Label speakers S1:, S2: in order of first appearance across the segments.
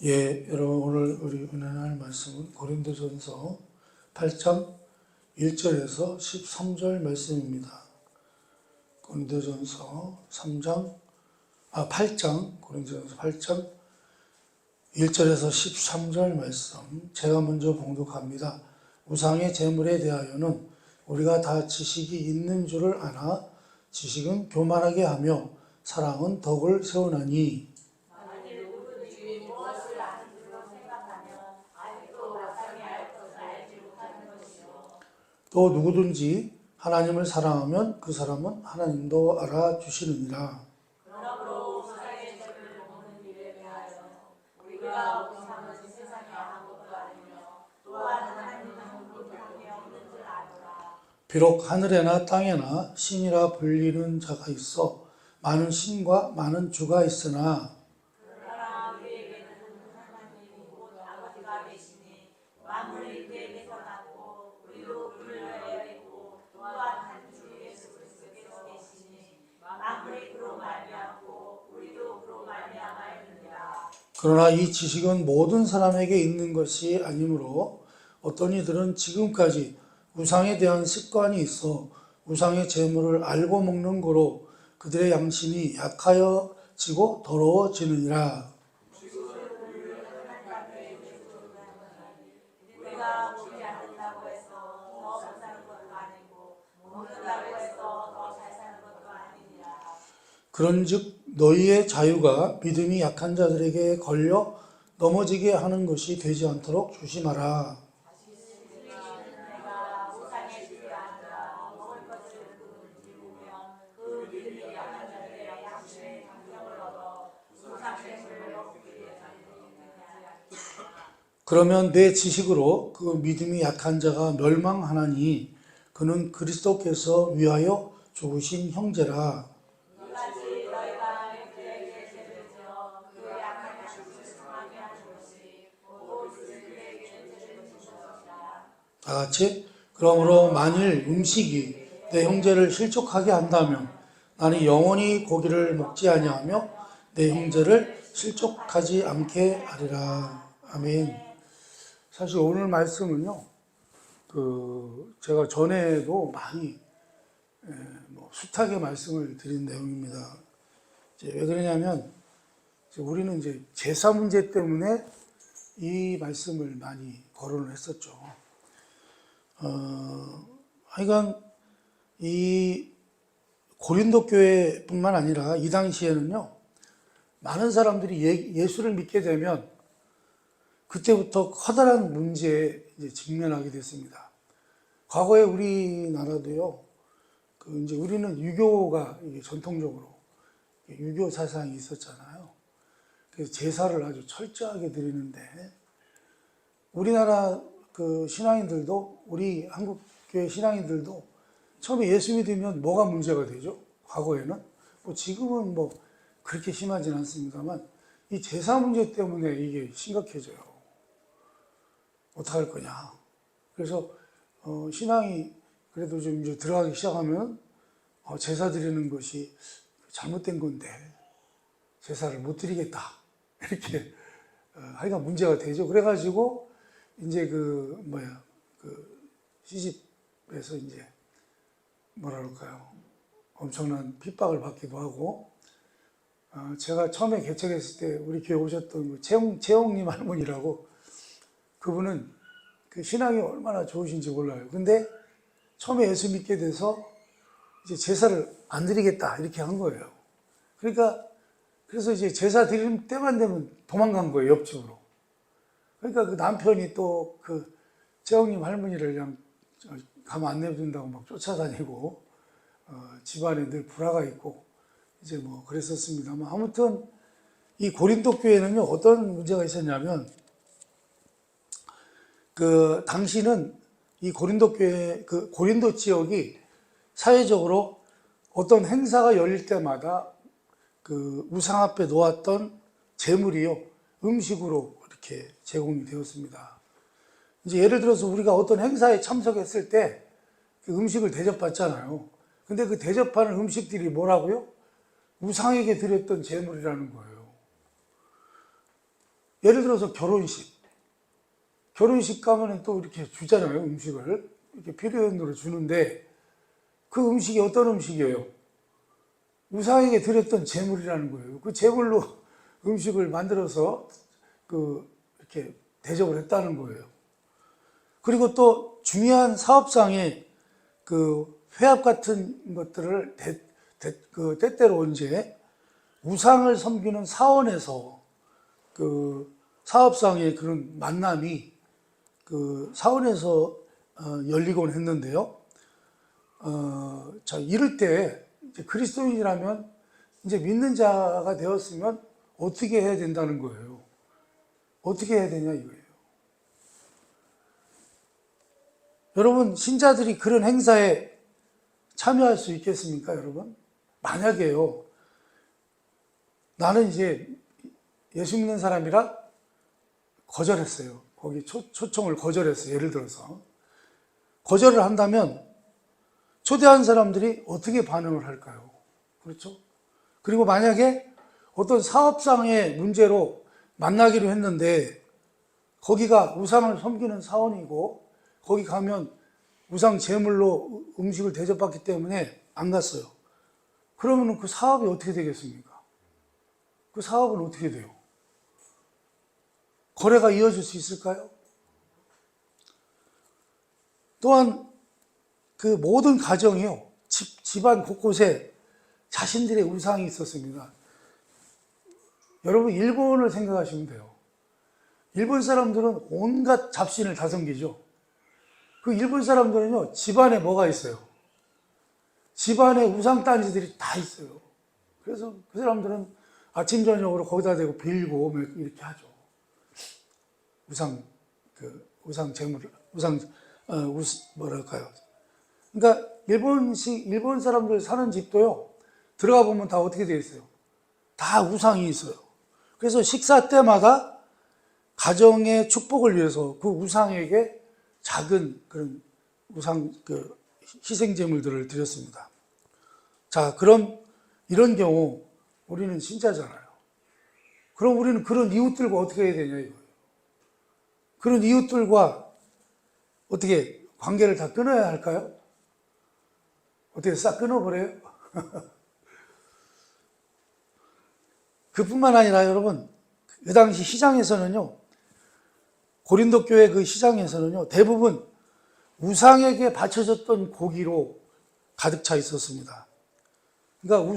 S1: 예, 여러분 오늘 우리 은혜할 말씀은 고린도전서 8장 1절에서 13절 말씀입니다. 고린도전서 8장 1절에서 13절 말씀 제가 먼저 봉독합니다. 우상의 제물에 대하여는 우리가 다 지식이 있는 줄을 아나 지식은 교만하게 하며 사랑은 덕을 세우나니 또 누구든지 하나님을 사랑하면 그 사람은 하나님도 알아주시느니라.
S2: 그러므로 우상의 제물을 먹는 일에 대하여 우리가 우상은 세상에 아무것도 아니며 또한 하나님은 그분께 없는 줄 아노라.
S1: 비록 하늘에나 땅에나 신이라 불리는 자가 있어 많은 신과 많은 주가 있으나
S2: 그러나 우리에게는 하나님이 곧 아버지가 계시니 만물이 그에게서 났고 우리도 그를 위하여 있고 또한 한 주 예수 그리스도께서 계시니 만물이 그로 말미암고 우리도 그로 말미암아있느니라.
S1: 그러나 이 지식은 모든 사람에게 있는 것이 아니므로 어떤 이들은 지금까지 우상에 대한 습관이 있어 우상의 제물을 알고 먹는 거로 그들의 양심이 약하여지고 더러워지느니라.
S2: 우리가 먹지 않는다고 해서 더 잘 사는 것도 아니고 먹는다고 해서 더 잘 사는 것도 아니니라.
S1: 그런즉 너희의 자유가 믿음이 약한 자들에게 걸려 넘어지게 하는 것이 되지 않도록 조심하라.
S2: 내가 우상의 집이 아니라 먹을 것을 이루면 그 믿음이 약한 자들의 양심의 강령을 얻어 우상제물을 먹기 위해서
S1: 그러면 내 지식으로 그 믿음이 약한 자가 멸망하나니 그는 그리스도께서 위하여 죽으신 형제라.
S2: 이같이 너희가 그에게 죄를 지어 그 약한 양심을 상하게 하는 것이 곧 그에게 죄를 지은 것이라.
S1: 다 같이 그러므로 만일 음식이 내 형제를 실족하게 한다면 나는 영원히 고기를 먹지 아니하며 내 형제를 실족하지 않게 하리라. 아멘. 사실 오늘 말씀은요, 제가 전에도 많이 숱하게 말씀을 드린 내용입니다. 왜 그러냐면 우리는 이제 제사 문제 때문에 이 말씀을 많이 거론을 했었죠. 하여간 이 고린도 교회뿐만 아니라 이 당시에는요, 많은 사람들이 예수를 믿게 되면 그때부터 커다란 문제에 이제 직면하게 됐습니다. 과거에 우리나라도요, 이제 우리는 유교가 이게 전통적으로 유교 사상이 있었잖아요. 그래서 제사를 아주 철저하게 드리는데 우리나라 신앙인들도 우리 한국교회 신앙인들도 처음에 예수 믿으면 뭐가 문제가 되죠? 과거에는 지금은 그렇게 심하진 않습니다만 이 제사 문제 때문에 이게 심각해져요. 어떡할 거냐. 그래서 신앙이 그래도 좀 이제 들어가기 시작하면 제사 드리는 것이 잘못된 건데 제사를 못 드리겠다. 이렇게 하여간 문제가 되죠. 그래가지고 이제 시집에서 이제 뭐라 그럴까요? 엄청난 핍박을 받기도 하고 제가 처음에 개척했을 때 우리 교회 오셨던 채용님 할머니라고 그분은 그 신앙이 얼마나 좋으신지 몰라요. 근데 처음에 예수 믿게 돼서 이제 제사를 안 드리겠다 이렇게 한 거예요. 그래서 이제 제사 드리는 때만 되면 도망간 거예요, 옆집으로. 그러니까 그 남편이 또 채영님 할머니를 그냥 가만 안 내준다고 막 쫓아다니고 집안에 늘 불화가 있고 이제 그랬었습니다만 아무튼 이 고린도 교회는요 어떤 문제가 있었냐면 당시는 이 고린도 교회 고린도 지역이 사회적으로 어떤 행사가 열릴 때마다 우상 앞에 놓았던 제물이요 음식으로 이렇게 제공이 되었습니다. 이제 예를 들어서 우리가 어떤 행사에 참석했을 때 그 음식을 대접받잖아요. 근데 그 대접하는 음식들이 뭐라고요? 우상에게 드렸던 제물이라는 거예요. 예를 들어서 결혼식 가면 또 이렇게 주잖아요. 음식을 이렇게 필요연으로 주는데 그 음식이 어떤 음식이에요? 우상에게 드렸던 제물이라는 거예요. 그 제물로 음식을 만들어서 이렇게 대접을 했다는 거예요. 그리고 또 중요한 사업상의 회합 같은 것들을 때때로 이제 우상을 섬기는 사원에서 사업상의 그런 만남이 사원에서 열리곤 했는데요. 자, 이럴 때 이제 그리스도인이라면 이제 믿는 자가 되었으면 어떻게 해야 된다는 거예요. 어떻게 해야 되냐 이거예요. 여러분, 신자들이 그런 행사에 참여할 수 있겠습니까, 여러분? 만약에요, 나는 이제 예수 믿는 사람이라 거절했어요. 거기 초청을 거절했어요. 예를 들어서. 거절을 한다면 초대한 사람들이 어떻게 반응을 할까요? 그렇죠? 그리고 만약에 어떤 사업상의 문제로 만나기로 했는데 거기가 우상을 섬기는 사원이고 거기 가면 우상 제물로 음식을 대접받기 때문에 안 갔어요. 그러면 그 사업이 어떻게 되겠습니까? 그 사업은 어떻게 돼요? 거래가 이어질 수 있을까요? 또한 그 모든 가정이요, 집안 곳곳에 자신들의 우상이 있었습니다. 여러분, 일본을 생각하시면 돼요. 일본 사람들은 온갖 잡신을 다 섬기죠. 그 일본 사람들은요, 집안에 뭐가 있어요? 집안에 우상 단지들이 다 있어요. 그래서 그 사람들은 아침 저녁으로 거기다 대고 빌고 이렇게 하죠. 우상 제물, 뭐랄까요? 그러니까 일본 사람들 사는 집도요, 들어가 보면 다 어떻게 되어 있어요? 다 우상이 있어요. 그래서 식사 때마다 가정의 축복을 위해서 그 우상에게 작은 그런 희생제물들을 드렸습니다. 자, 그럼 이런 경우 우리는 신자잖아요. 그럼 우리는 그런 이웃들과 어떻게 해야 되냐 이거예요. 그런 이웃들과 어떻게 관계를 다 끊어야 할까요? 어떻게 싹 끊어버려요? 그뿐만 아니라 여러분, 그 당시 시장에서는요, 고린도 교회 그 시장에서는요, 대부분 우상에게 바쳐졌던 고기로 가득 차 있었습니다. 그러니까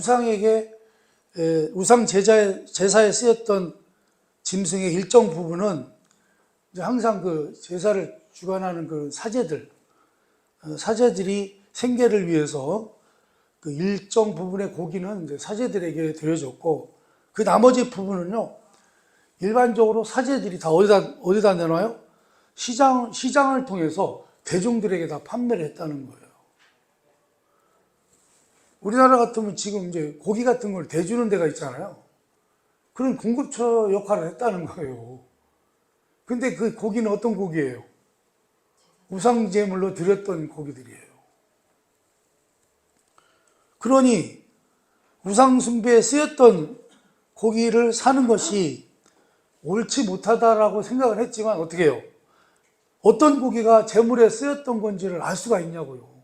S1: 우상 제사에 쓰였던 짐승의 일정 부분은 이제 항상 그 제사를 주관하는 그 사제들이 생계를 위해서 그 일정 부분의 고기는 이제 사제들에게 드려졌고, 그 나머지 부분은요, 일반적으로 사제들이 다 어디다 내놔요? 시장을 통해서 대중들에게 다 판매를 했다는 거예요. 우리나라 같으면 지금 이제 고기 같은 걸 대주는 데가 있잖아요. 그런 공급처 역할을 했다는 거예요. 근데 그 고기는 어떤 고기예요? 우상제물로 드렸던 고기들이에요. 그러니 우상숭배에 쓰였던 고기를 사는 것이 옳지 못하다라고 생각을 했지만 어떻게 해요? 어떤 고기가 제물에 쓰였던 건지를 알 수가 있냐고요.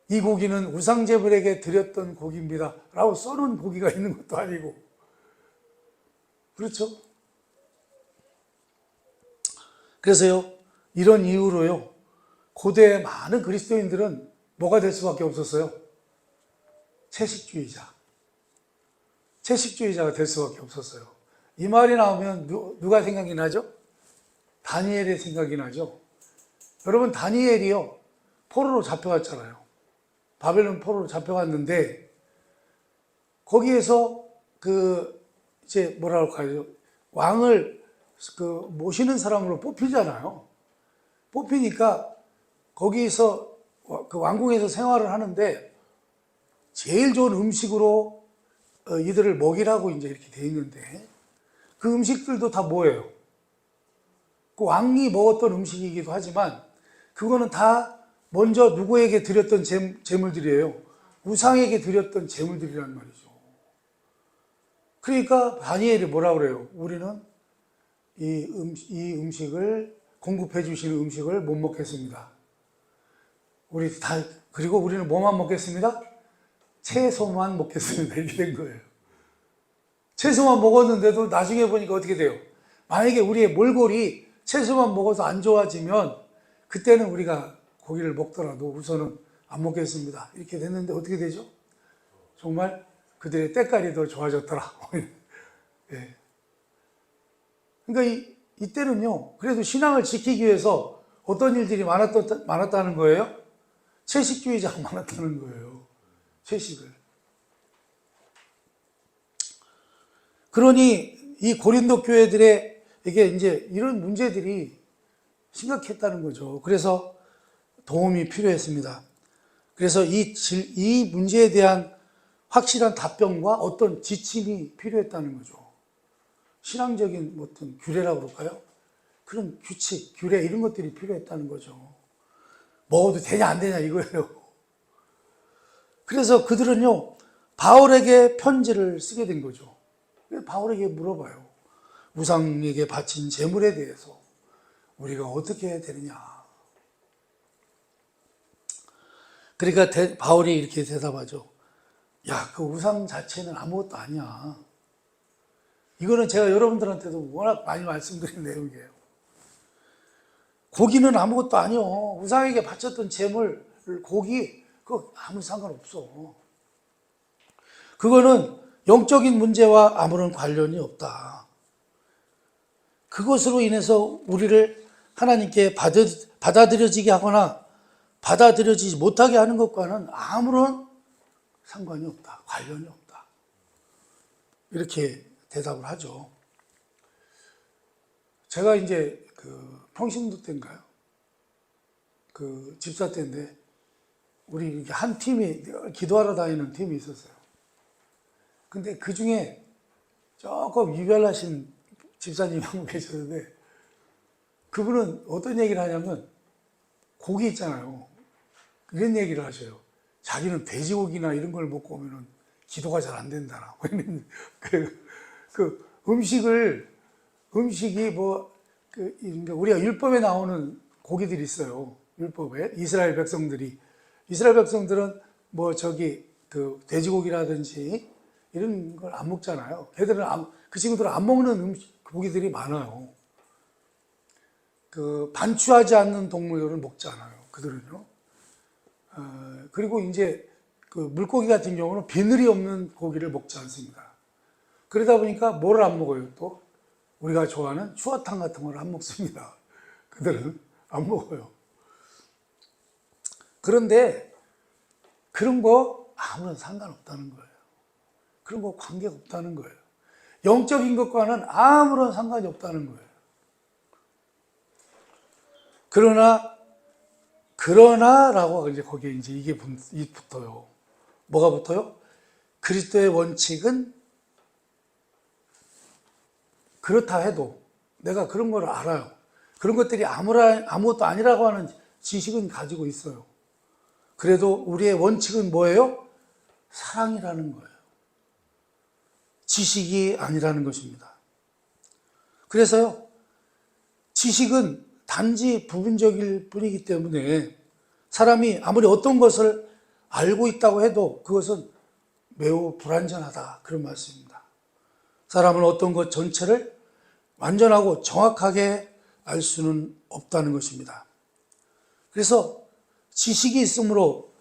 S1: 이 고기는 우상제물에게 드렸던 고기입니다 라고 써놓은 고기가 있는 것도 아니고, 그렇죠? 그래서요, 이런 이유로요, 고대의 많은 그리스도인들은 뭐가 될 수밖에 없었어요? 채식주의자가 될 수밖에 없었어요. 이 말이 나오면 누가 생각이 나죠? 다니엘의 생각이 나죠. 여러분, 다니엘이요, 포로로 잡혀갔잖아요. 바벨론 포로로 잡혀갔는데 거기에서 이제 뭐라 할까요? 왕을 모시는 사람으로 뽑히잖아요. 뽑히니까 거기서 그 왕궁에서 생활을 하는데 제일 좋은 음식으로 이들을 먹이라고 이제 이렇게 돼 있는데 그 음식들도 다 뭐예요? 그 왕이 먹었던 음식이기도 하지만 그거는 다 먼저 누구에게 드렸던 제물들이에요. 우상에게 드렸던 제물들이란 말이죠. 그러니까 다니엘이 뭐라 그래요? 우리는 이 음식을 공급해 주시는 음식을 못 먹겠습니다. 그리고 우리는 뭐만 먹겠습니다? 채소만 먹겠습니다. 이렇게 된 거예요. 채소만 먹었는데도 나중에 보니까 어떻게 돼요? 만약에 우리의 몰골이 채소만 먹어서 안 좋아지면 그때는 우리가 고기를 먹더라도 우선은 안 먹겠습니다. 이렇게 됐는데 어떻게 되죠? 정말 그들의 때깔이 더 좋아졌더라. 예. 그러니까 이때는요, 그래도 신앙을 지키기 위해서 어떤 일들이 많았다는 거예요? 채식주의자가 많았다는 거예요. 채식을. 그러니 이 고린도 교회들에게 이제 이런 문제들이 심각했다는 거죠. 그래서 도움이 필요했습니다. 그래서 이 문제에 대한 확실한 답변과 어떤 지침이 필요했다는 거죠. 신앙적인 어떤 규례라고 그럴까요? 그런 규칙, 규례 이런 것들이 필요했다는 거죠. 먹어도 되냐 안 되냐 이거예요. 그래서 그들은요, 바울에게 편지를 쓰게 된 거죠. 바울에게 물어봐요. 우상에게 바친 제물에 대해서 우리가 어떻게 해야 되느냐. 그러니까 바울이 이렇게 대답하죠. 야, 그 우상 자체는 아무것도 아니야. 이거는 제가 여러분들한테도 워낙 많이 말씀드린 내용이에요. 고기는 아무것도 아니요. 우상에게 바쳤던 제물, 고기, 그거 아무 상관없어. 그거는 영적인 문제와 아무런 관련이 없다. 그것으로 인해서 우리를 하나님께 받아들여지게 하거나 받아들여지지 못하게 하는 것과는 아무런 상관이 없다. 관련이 없다. 이렇게 대답을 하죠. 제가 이제 평신도 때인가요? 집사 때인데 우리 한 팀이 기도하러 다니는 팀이 있었어요. 근데 그 중에 조금 유별나신 집사님이 한 분 계셨는데 그분은 어떤 얘기를 하냐면 고기 있잖아요. 이런 얘기를 하셔요. 자기는 돼지고기나 이런 걸 먹고 오면은 기도가 잘 안 된다라. 음식이 우리가 율법에 나오는 고기들이 있어요. 율법에. 이스라엘 백성들은 돼지고기라든지 이런 걸 안 먹잖아요. 그 친구들은 안 먹는 고기들이 많아요. 반추하지 않는 동물들은 먹지 않아요. 그들은요. 그리고 이제 물고기 같은 경우는 비늘이 없는 고기를 먹지 않습니다. 그러다 보니까 뭐를 안 먹어요? 또 우리가 좋아하는 추어탕 같은 걸 안 먹습니다. 그들은 안 먹어요. 그런데 그런 거 아무런 상관없다는 거예요. 그런 거 관계가 없다는 거예요. 영적인 것과는 아무런 상관이 없다는 거예요. 그러나라고 이제 거기에 이제 이게 붙어요. 뭐가 붙어요? 그리스도의 원칙은 그렇다 해도 내가 그런 걸 알아요. 그런 것들이 아무것도 아니라고 하는 지식은 가지고 있어요. 그래도 우리의 원칙은 뭐예요? 사랑이라는 거예요. 지식이 아니라는 것입니다. 그래서요, 지식은 단지 부분적일 뿐이기 때문에 사람이 아무리 어떤 것을 알고 있다고 해도 그것은 매우 불완전하다. 그런 말씀입니다. 사람은 어떤 것 전체를 완전하고 정확하게 알 수는 없다는 것입니다. 그래서 지식이 있으므로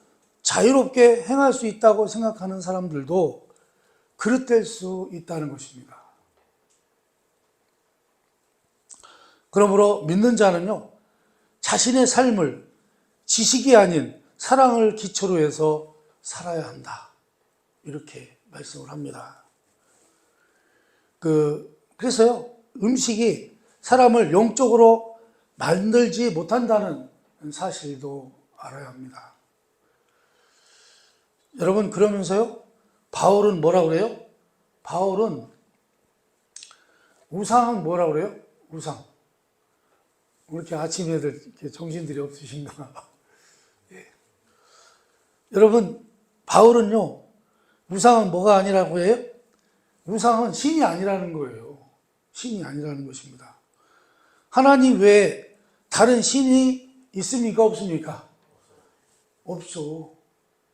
S1: 자유롭게 행할 수 있다고 생각하는 사람들도 그릇될 수 있다는 것입니다. 그러므로 믿는 자는요, 자신의 삶을 지식이 아닌 사랑을 기초로 해서 살아야 한다. 이렇게 말씀을 합니다. 그래서요, 음식이 사람을 영적으로 만들지 못한다는 사실도 알아야 합니다. 여러분, 그러면서요, 바울은 뭐라고 그래요? 바울은 우상은 뭐라고 그래요? 우상. 왜 이렇게 아침에 이렇게 정신들이 없으신가? 예. 여러분, 바울은요, 우상은 뭐가 아니라고 해요? 우상은 신이 아니라는 거예요. 신이 아니라는 것입니다. 하나님 외에 다른 신이 있습니까? 없습니까? 없어.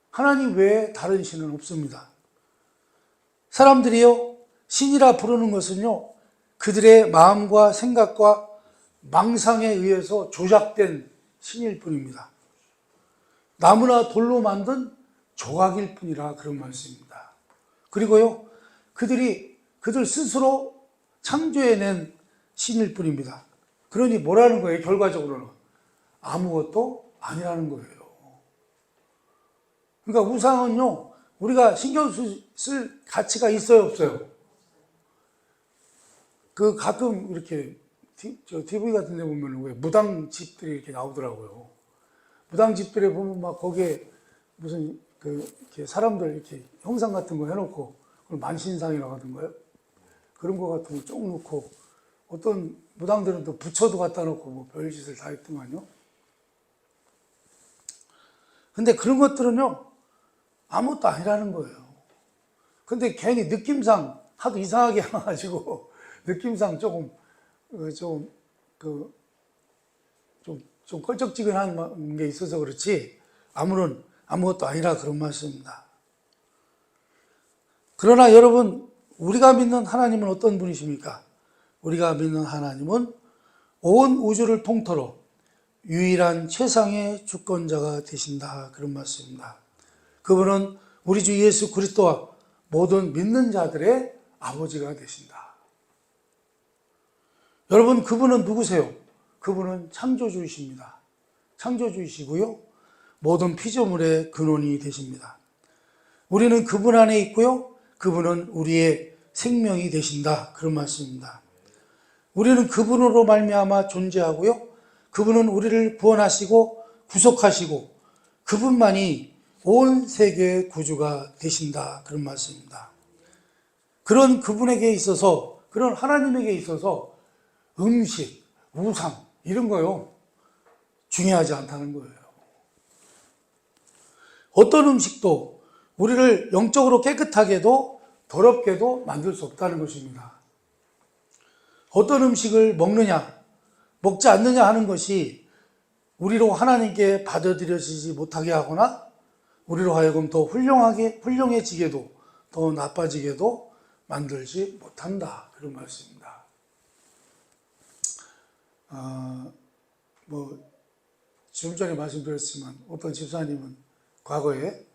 S1: 하나님 외에 다른 신은 없습니다. 사람들이요, 신이라 부르는 것은요, 그들의 마음과 생각과 망상에 의해서 조작된 신일 뿐입니다. 나무나 돌로 만든 조각일 뿐이라 그런 말씀입니다. 그리고요, 그들 스스로 창조해낸 신일 뿐입니다. 그러니 뭐라는 거예요? 결과적으로는 아무것도 아니라는 거예요. 그러니까 우상은요, 우리가 신경 쓸 가치가 있어요, 없어요? 그 가끔 이렇게 TV 같은 데 보면 왜 무당집들이 이렇게 나오더라고요. 무당집들에 보면 막 거기에 무슨 이렇게 사람들 이렇게 형상 같은 거 해놓고 그걸 만신상이라고 하던가요? 그런 거 같은 거 쭉 놓고 어떤 무당들은 또 부처도 갖다 놓고 뭐 별짓을 다 했더만요. 근데 그런 것들은요, 아무것도 아니라는 거예요. 근데 괜히 느낌상 하도 이상하게 해가지고 느낌상 조금 껄쩍지근한 게 있어서 그렇지 아무것도 아니라 그런 말씀입니다. 그러나 여러분, 우리가 믿는 하나님은 어떤 분이십니까? 우리가 믿는 하나님은 온 우주를 통틀어 유일한 최상의 주권자가 되신다, 그런 말씀입니다. 그분은 우리 주 예수 그리스도와 모든 믿는 자들의 아버지가 되신다. 여러분, 그분은 누구세요? 그분은 창조주이십니다. 창조주이시고요, 모든 피조물의 근원이 되십니다. 우리는 그분 안에 있고요, 그분은 우리의 생명이 되신다, 그런 말씀입니다. 우리는 그분으로 말미암아 존재하고요, 그분은 우리를 구원하시고 구속하시고 그분만이 온 세계의 구주가 되신다, 그런 말씀입니다. 그런 그분에게 있어서, 그런 하나님에게 있어서 음식, 우상 이런 거요, 중요하지 않다는 거예요. 어떤 음식도 우리를 영적으로 깨끗하게도 더럽게도 만들 수 없다는 것입니다. 어떤 음식을 먹느냐, 먹지 않느냐 하는 것이 우리로 하나님께 받아들여지지 못하게 하거나 우리로 하여금 더 훌륭해지게도 더 나빠지게도 만들지 못한다, 그런 말씀입니다. 좀 전에 말씀드렸지만 어떤 집사님은 과거에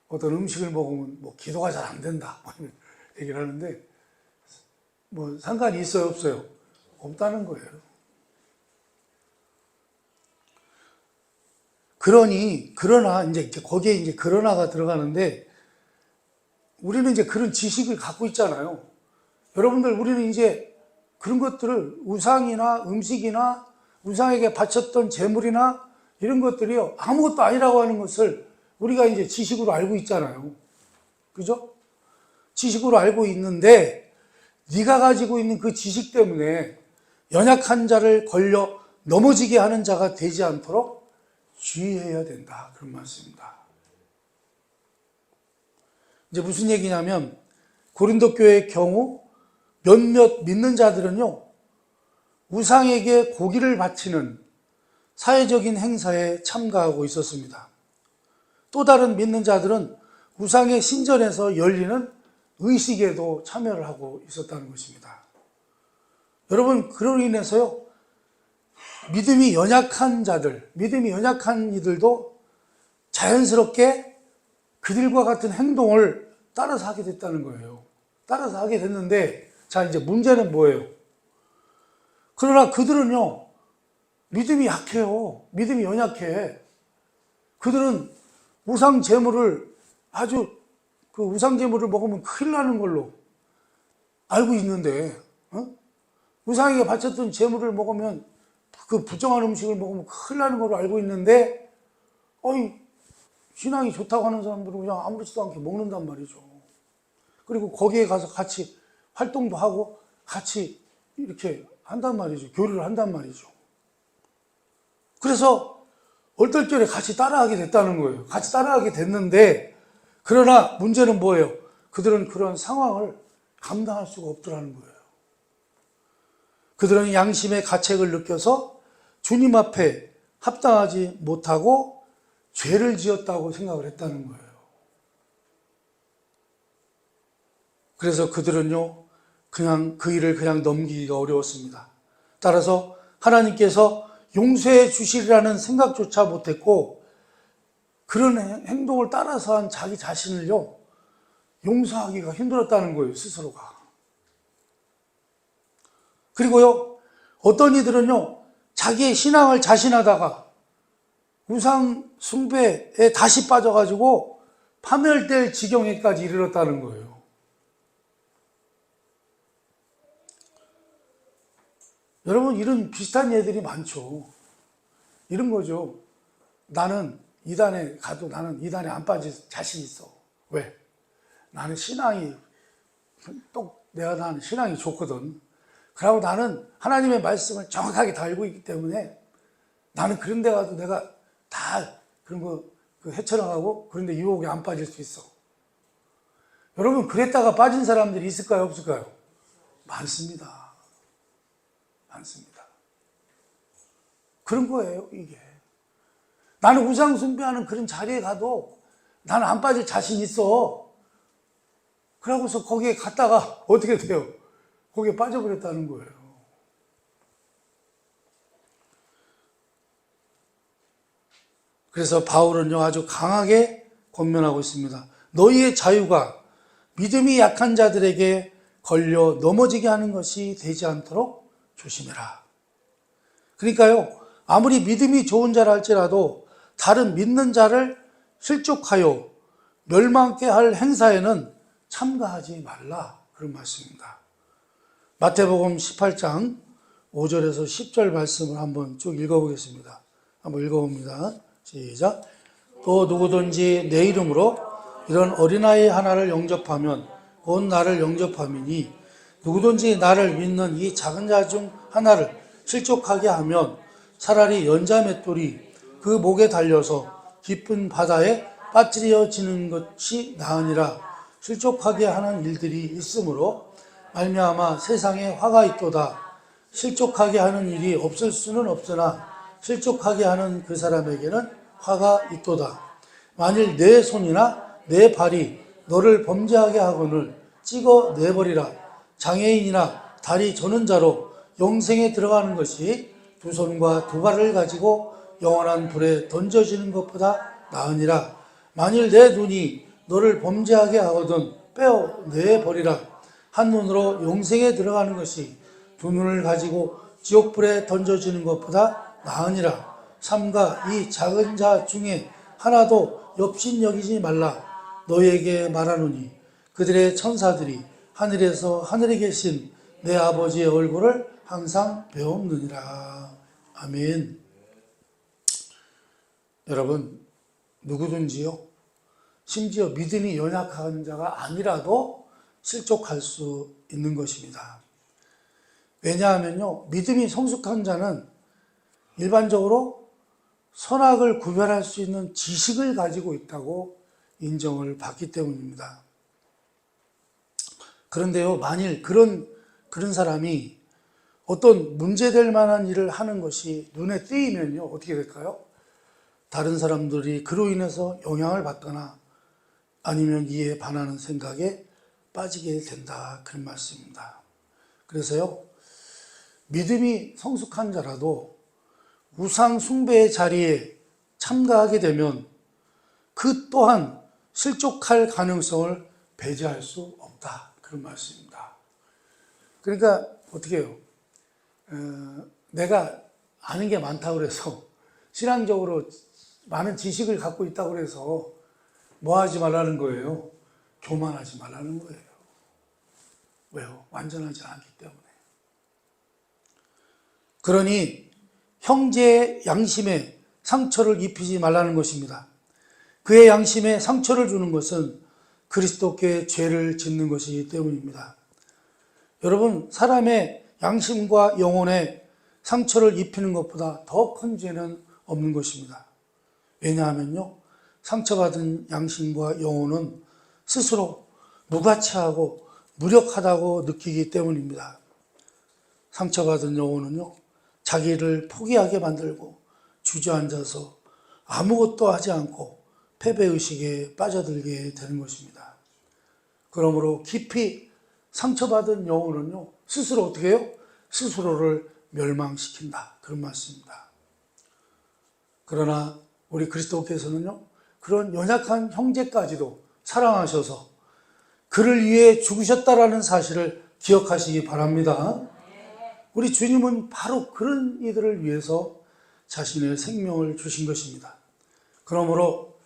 S1: 어떤 음식을 먹으면 기도가 잘 안 된다 이런 얘기를 하는데 상관이 있어요, 없어요? 없다는 거예요. 그러나 이제 거기에 이제 그러나가 들어가는데, 우리는 이제 그런 지식을 갖고 있잖아요. 여러분들, 우리는 이제 그런 것들을 우상이나 음식이나 우상에게 바쳤던 재물이나 이런 것들이요, 아무것도 아니라고 하는 것을 우리가 이제 지식으로 알고 있잖아요. 그죠? 지식으로 알고 있는데, 네가 가지고 있는 그 지식 때문에 연약한 자를 걸려 넘어지게 하는 자가 되지 않도록 주의해야 된다, 그런 말씀입니다. 이제 무슨 얘기냐면, 고린도 교회의 경우 몇몇 믿는 자들은요, 우상에게 고기를 바치는 사회적인 행사에 참가하고 있었습니다. 또 다른 믿는 자들은 우상의 신전에서 열리는 의식에도 참여를 하고 있었다는 것입니다. 여러분, 그로 인해서요, 믿음이 연약한 이들도 자연스럽게 그들과 같은 행동을 따라서 하게 됐다는 거예요. 따라서 하게 됐는데, 자, 이제 문제는 뭐예요? 그러나 그들은요, 믿음이 약해요. 믿음이 연약해. 그들은 우상 제물을 우상 제물을 먹으면 큰일 나는 걸로 알고 있는데, 우상에게 바쳤던 제물을 먹으면, 그 부정한 음식을 먹으면 큰일 나는 걸로 알고 있는데, 신앙이 좋다고 하는 사람들은 그냥 아무렇지도 않게 먹는단 말이죠. 그리고 거기에 가서 같이 활동도 하고 같이 이렇게 한단 말이죠. 교류를 한단 말이죠. 그래서 얼떨결에 같이 따라하게 됐다는 거예요. 같이 따라하게 됐는데, 그러나 문제는 뭐예요? 그들은 그런 상황을 감당할 수가 없더라는 거예요. 그들은 양심의 가책을 느껴서 주님 앞에 합당하지 못하고 죄를 지었다고 생각을 했다는 거예요. 그래서 그들은요, 그냥 그 일을 그냥 넘기기가 어려웠습니다. 따라서 하나님께서 용서해 주시리라는 생각조차 못했고, 그런 행동을 따라서 한 자기 자신을요, 용서하기가 힘들었다는 거예요, 스스로가. 그리고요, 어떤 이들은요, 자기의 신앙을 자신하다가 우상 숭배에 다시 빠져가지고 파멸될 지경에까지 이르렀다는 거예요. 여러분, 이런 비슷한 예들이 많죠. 이런 거죠. 나는 이단에 가도 나는 이단에 안 빠질 자신 있어. 왜? 나는 신앙이 나는 신앙이 좋거든. 그리고 나는 하나님의 말씀을 정확하게 다 알고 있기 때문에 나는 그런 데 가도 내가 다 그런 거 헤쳐나가고 그런 데 유혹에 안 빠질 수 있어. 여러분, 그랬다가 빠진 사람들이 있을까요, 없을까요? 많습니다. 많습니다. 그런 거예요, 이게. 나는 우상 숭배하는 그런 자리에 가도 나는 안 빠질 자신 있어. 그러고서 거기에 갔다가 어떻게 돼요? 거기에 빠져버렸다는 거예요. 그래서 바울은요, 아주 강하게 권면하고 있습니다. 너희의 자유가 믿음이 약한 자들에게 걸려 넘어지게 하는 것이 되지 않도록 조심해라. 그러니까요, 아무리 믿음이 좋은 자라 할지라도 다른 믿는 자를 실족하여 멸망케 할 행사에는 참가하지 말라. 그런 말씀입니다. 마태복음 18장 5절에서 10절 말씀을 한번 쭉 읽어보겠습니다. 한번 읽어봅니다. 시작. 또 누구든지 내 이름으로 이런 어린아이 하나를 영접하면 곧 나를 영접함이니 누구든지 나를 믿는 이 작은 자 중 하나를 실족하게 하면 차라리 연자 맷돌이 그 목에 달려서 깊은 바다에 빠뜨려지는 것이 나으니라. 실족하게 하는 일들이 있으므로 말미암아 세상에 화가 있도다. 실족하게 하는 일이 없을 수는 없으나 실족하게 하는 그 사람에게는 화가 있도다. 만일 내 손이나 내 발이 너를 범죄하게 하거늘 찍어 내버리라. 장애인이나 다리 저는 자로 영생에 들어가는 것이 두 손과 두 발을 가지고 영원한 불에 던져지는 것보다 나으니라. 만일 내 눈이 너를 범죄하게 하거든 빼어 내버리라. 한 눈으로 영생에 들어가는 것이 두 눈을 가지고 지옥불에 던져지는 것보다 나으니라. 삼가 이 작은 자 중에 하나도 업신여기지 말라. 너희에게 말하노니 그들의 천사들이 하늘에서 하늘에 계신 내 아버지의 얼굴을 항상 배웠느니라. 아멘. 여러분, 누구든지요, 심지어 믿음이 연약한 자가 아니라도 실족할 수 있는 것입니다. 왜냐하면요, 믿음이 성숙한 자는 일반적으로 선악을 구별할 수 있는 지식을 가지고 있다고 인정을 받기 때문입니다. 그런데요, 만일 그런 사람이 어떤 문제될 만한 일을 하는 것이 눈에 띄면요, 어떻게 될까요? 다른 사람들이 그로 인해서 영향을 받거나 아니면 이에 반하는 생각에 빠지게 된다. 그런 말씀입니다. 그래서요, 믿음이 성숙한 자라도 우상 숭배의 자리에 참가하게 되면 그 또한 실족할 가능성을 배제할 수 없다. 그런 말씀입니다. 그러니까 어떻게 해요? 내가 아는 게 많다고 그래서 신앙적으로 많은 지식을 갖고 있다고 그래서 뭐 하지 말라는 거예요? 교만하지 말라는 거예요. 왜요? 완전하지 않기 때문에. 그러니 형제의 양심에 상처를 입히지 말라는 것입니다. 그의 양심에 상처를 주는 것은 그리스도께 죄를 짓는 것이기 때문입니다. 여러분, 사람의 양심과 영혼에 상처를 입히는 것보다 더 큰 죄는 없는 것입니다. 왜냐하면요, 상처받은 양심과 영혼은 스스로 무가치하고 무력하다고 느끼기 때문입니다. 상처받은 영혼은요, 자기를 포기하게 만들고 주저앉아서 아무것도 하지 않고 패배의식에 빠져들게 되는 것입니다. 그러므로 깊이 상처받은 영혼은요, 스스로 어떻게 해요? 스스로를 멸망시킨다. 그런 말씀입니다. 그러나 우리 그리스도께서는요, 그런 연약한 형제까지도 사랑하셔서 그를 위해 죽으셨다라는 사실을 기억하시기 바랍니다. 우리 주님은 바로 그런 이들을 위해서 자신의 생명을 주신 것입니다. 그러므로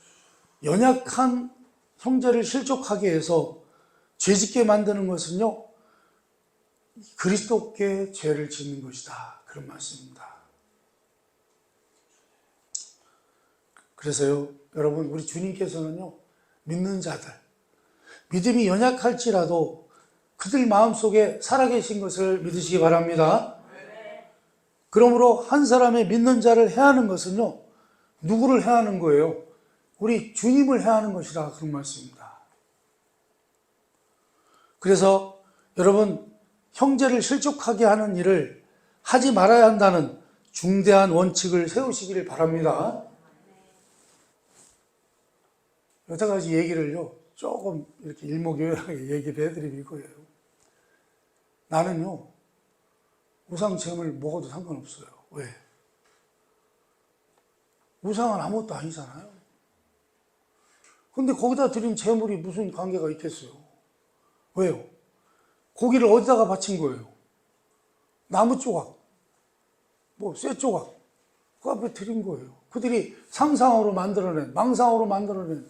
S1: 연약한 형제를 실족하게 해서 죄짓게 만드는 것은요, 그리스도께 죄를 짓는 것이다. 그런 말씀입니다. 그래서요, 여러분, 우리 주님께서는요, 믿는 자들, 믿음이 연약할지라도 그들 마음속에 살아계신 것을 믿으시기 바랍니다. 그러므로 한 사람의 믿는 자를 해하는 것은요, 누구를 해하는 거예요? 우리 주님을 해하는 것이라 그런 말씀입니다. 그래서 여러분, 형제를 실족하게 하는 일을 하지 말아야 한다는 중대한 원칙을 세우시기를 바랍니다. 여태까지 얘기를요, 조금 이렇게 일목요연하게 얘기를 해드릴 거예요. 나는요, 우상잼을 먹어도 상관없어요. 왜? 우상은 아무것도 아니잖아요. 근데 거기다 드린 재물이 무슨 관계가 있겠어요? 왜요? 고기를 어디다가 바친 거예요? 나무 조각, 쇠 조각, 그 앞에 드린 거예요. 그들이 상상으로 만들어낸, 망상으로 만들어낸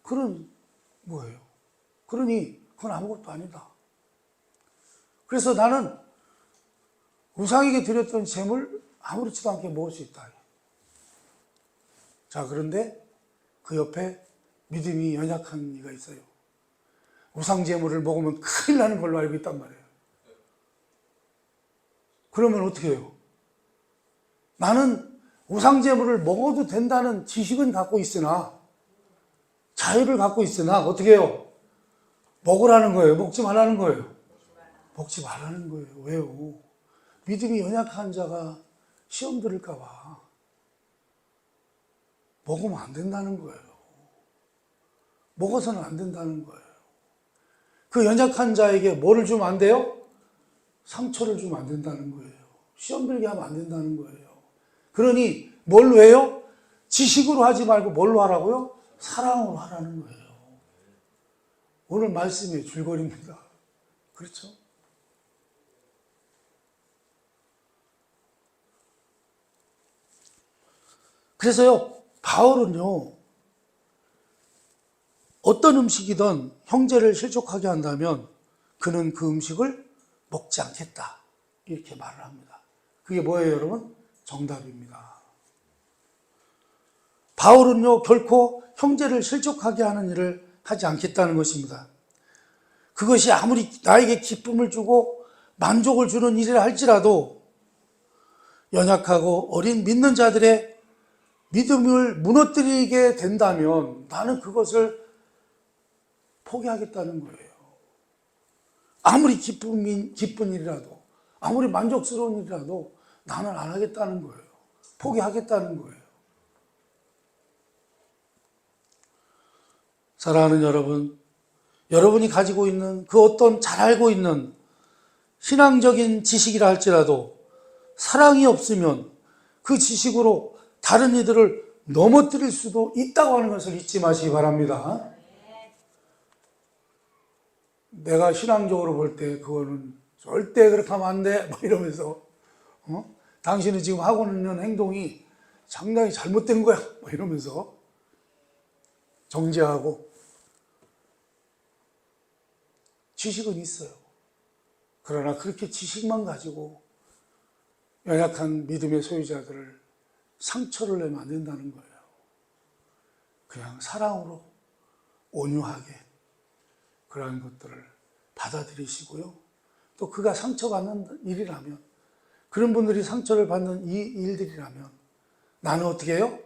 S1: 그런 뭐예요? 그러니 그건 아무것도 아니다. 그래서 나는 우상에게 드렸던 재물 아무렇지도 않게 먹을 수 있다. 자, 그런데 그 옆에 믿음이 연약한 이가 있어요. 우상 재물을 먹으면 큰일 나는 걸로 알고 있단 말이에요. 그러면 어떻게 해요? 나는 우상 재물을 먹어도 된다는 지식은 갖고 있으나, 자유를 갖고 있으나 어떻게 해요? 먹으라는 거예요? 먹지 말라는 거예요? 먹지 말라는 거예요. 왜요? 믿음이 연약한 자가 시험 들을까 봐 먹으면 안 된다는 거예요. 먹어서는 안 된다는 거예요. 그 연약한 자에게 뭐를 주면 안 돼요? 상처를 주면 안 된다는 거예요. 시험 들게 하면 안 된다는 거예요. 그러니 뭘로 해요? 지식으로 하지 말고 뭘로 하라고요? 사랑으로 하라는 거예요. 오늘 말씀의 줄거리입니다. 그렇죠? 그래서요, 바울은요, 어떤 음식이든 형제를 실족하게 한다면 그는 그 음식을 먹지 않겠다. 이렇게 말을 합니다. 그게 뭐예요, 여러분? 정답입니다. 바울은요, 결코 형제를 실족하게 하는 일을 하지 않겠다는 것입니다. 그것이 아무리 나에게 기쁨을 주고 만족을 주는 일이라 할지라도 연약하고 어린 믿는 자들의 믿음을 무너뜨리게 된다면 나는 그것을 포기하겠다는 거예요. 아무리 기쁜 일이라도, 아무리 만족스러운 일이라도 나는 안 하겠다는 거예요. 포기하겠다는 거예요. 사랑하는 여러분, 여러분이 가지고 있는 그 어떤 잘 알고 있는 신앙적인 지식이라 할지라도 사랑이 없으면 그 지식으로 다른 이들을 넘어뜨릴 수도 있다고 하는 것을 잊지 마시기 바랍니다. 내가 신앙적으로 볼 때 그거는 절대 그렇게 하면 안 돼, 막 이러면서 당신은 지금 하고 있는 행동이 상당히 잘못된 거야, 막 이러면서 정죄하고. 지식은 있어요. 그러나 그렇게 지식만 가지고 연약한 믿음의 소유자들을 상처를 내면 안 된다는 거예요. 그냥 사랑으로 온유하게 그러한 것들을 받아들이시고요. 또 그가 상처받는 일이라면, 그런 분들이 상처를 받는 이 일들이라면 나는 어떻게 해요?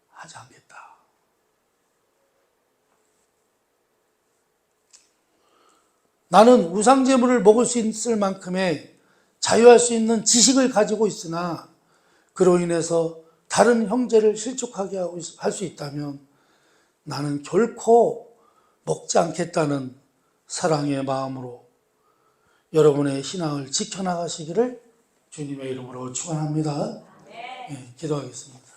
S1: 하지 않겠다. 나는 우상제물을 먹을 수 있을 만큼의 자유할 수 있는 지식을 가지고 있으나 그로 인해서 다른 형제를 실족하게 할 수 있다면 나는 결코 먹지 않겠다는 사랑의 마음으로 여러분의 신앙을 지켜나가시기를 주님의 이름으로 축원합니다. 네, 기도하겠습니다.